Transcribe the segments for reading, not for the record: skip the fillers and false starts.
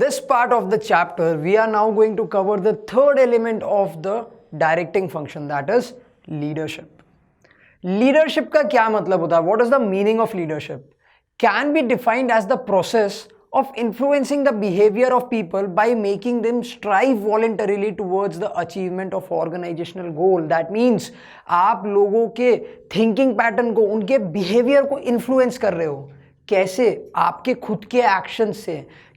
this part of the chapter, we are now going to cover the third element of the directing function, that is leadership. Leadership का क्या मतलब होता है? What is the meaning of leadership? Can be defined as the process of influencing the behavior of people by making them strive voluntarily towards the achievement of organizational goal. That means आप लोगों के thinking pattern को, उनके behavior को influence कर रहे हो. कैसे? आपके खुद के एक्शन से.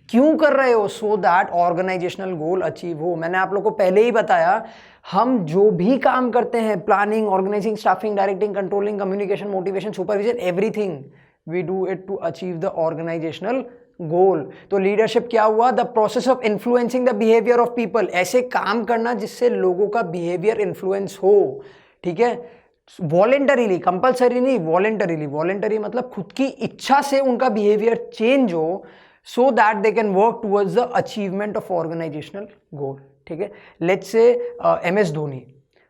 क्यों कर रहे हो? So that organisational goal achieve हो. मैंने आप लोगों को पहले ही बताया, हम जो भी काम करते हैं, planning, organising, staffing, directing, controlling, communication, motivation, supervision, everything we do it to achieve the organisational goal. तो लीडरशिप क्या हुआ? The process of influencing the behaviour of people. ऐसे काम करना जिससे लोगों का बिहेवियर इन्फ्लुएंस हो. ठीक है, वॉलेंटरीली, कंपल्सरी नहीं, वॉलेंटरीली. वॉलेंटरी मतलब खुद की इच्छा से उनका बिहेवियर चेंज हो, so that they can work towards the achievement of organizational goal. ठीक है, let's say MS Dhoni,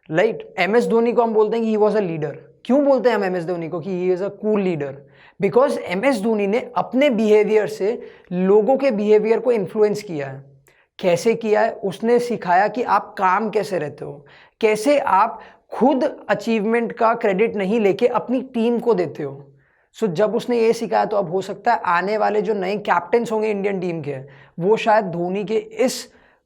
right? MS Dhoni को हम बोलते हैं कि he was a leader. क्यों बोलते हैं हम MS धोनी को कि he is a cool leader? Because MS Dhoni ने अपने बिहेवियर से लोगों के बिहेवियर को इन्फ्लुएंस किया है. कैसे किया है? उसने सिखाया कि आप काम कैसे रहते हो, कैसे आप खुद अचीवमेंट का क्रेडिट नहीं लेके अपनी टीम को देते हो. सो जब उसने ये सिखाया तो अब हो सकता है आने वाले जो नए कैप्टन्स होंगे इंडियन टीम के, वो शायद धोनी के इस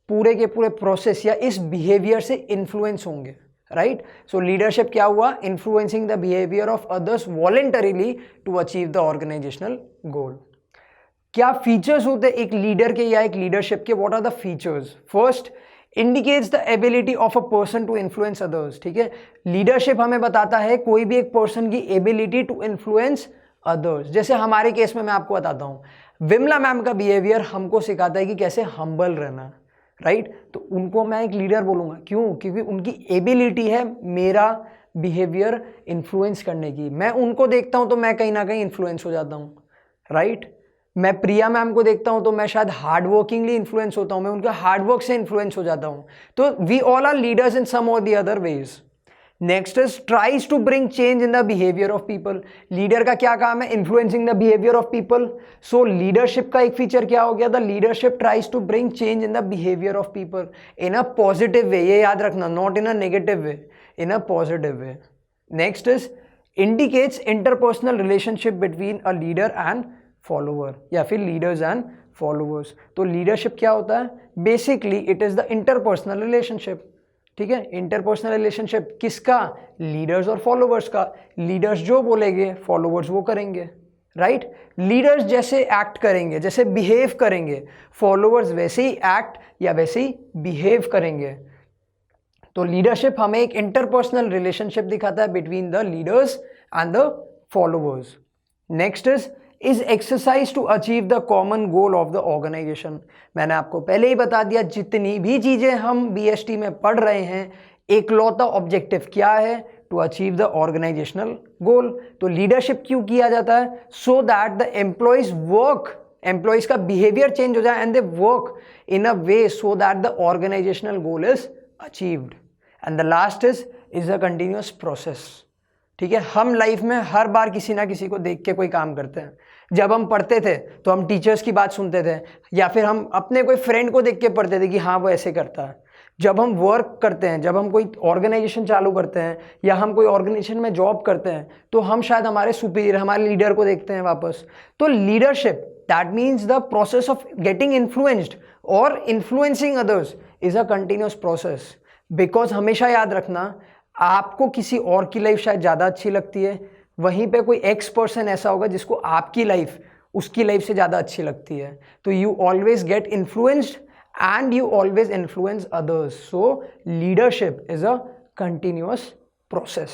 पूरे के पूरे प्रोसेस या इस बिहेवियर से इन्फ्लुएंस होंगे. राइट? सो लीडरशिप क्या हुआ? Influencing the behaviour of others voluntarily to achieve the organisational goal. क्या फीचर्स होते हैं एक लीडर के या एक लीडरशिप के? What are the features? First, indicates the ability of a person to influence others. ठीक है, लीडरशिप हमें बताता है कोई भी एक पर्सन की एबिलिटी टू इन्फ्लुएंस अदर्स. जैसे हमारे केस में मैं आपको बताता हूँ, विमला मैम का बिहेवियर हमको सिखाता है कि कैसे हम्बल रहना. राइट? तो उनको मैं एक लीडर बोलूँगा. क्यों? क्योंकि उनकी एबिलिटी है मेरा बिहेवियर इन्फ्लुएंस करने की. मैं उनको देखता हूँ तो मैं कहीं ना कहीं इन्फ्लुएंस हो जाता हूँ. राइट? मैं प्रिया मैम को देखता हूं तो मैं शायद हार्ड वर्किंगली इन्फ्लुएंस होता हूं, मैं उनके हार्ड वर्क से इन्फ्लुएंस हो जाता हूं. तो we all are leaders in some or the other ways. Next is tries to bring change in the behaviour of people. Leader का क्या काम है? Influencing the behaviour of people. So leadership का एक फीचर क्या हो गया? The leadership tries to bring change in the behaviour of people in a positive way. ये याद रखना, not in a negative way, in a positive way. Next is indicates interpersonal relationship between a leader and follower या फिर leaders and followers. तो leadership क्या होता है? Basically it is the interpersonal relationship. ठीक है, इंटरपर्सनल रिलेशनशिप किसका? Leaders और फॉलोवर्स का. लीडर्स जो बोलेंगे फॉलोवर्स वो करेंगे. राइट? लीडर्स जैसे एक्ट करेंगे, जैसे बिहेव करेंगे, फॉलोवर्स वैसे ही एक्ट या वैसे ही बिहेव करेंगे. तो लीडरशिप हमें एक इंटरपर्सनल रिलेशनशिप दिखाता है between the leaders and the followers. Next is exercise to achieve the common goal of the organisation. मैंने आपको पहले ही बता दिया, जितनी भी चीजें हम बीएसटी में पढ़ रहे हैं, एकलौता ऑब्जेक्टिव क्या है? To achieve the organisational goal. तो लीडरशिप क्यों किया जाता है? So that the employees work, employees का बिहेवियर चेंज हो जाए and they work in a way so that the organisational goal is achieved. And the last is a continuous process. ठीक है, हम लाइफ में हर बार किसी ना किसी को देख के कोई काम करते हैं. जब हम पढ़ते थे तो हम टीचर्स की बात सुनते थे, या फिर हम अपने कोई फ्रेंड को देख के पढ़ते थे कि हाँ वो ऐसे करता है. जब हम वर्क करते हैं, जब हम कोई ऑर्गेनाइजेशन चालू करते हैं या हम कोई ऑर्गेनाइजेशन में जॉब करते हैं, तो हम शायद हमारे सुपीरियर, हमारे लीडर को देखते हैं वापस. तो leadership that means the process of getting influenced or influencing others is a continuous process. Because हमेशा याद रखना, आपको किसी और की लाइफ शायद ज़्यादा अच्छी लगती है, वहीं पे कोई एक्स पर्सन ऐसा होगा जिसको आपकी लाइफ उसकी लाइफ से ज़्यादा अच्छी लगती है. तो you always get influenced and you always influence others. So leadership is a continuous process.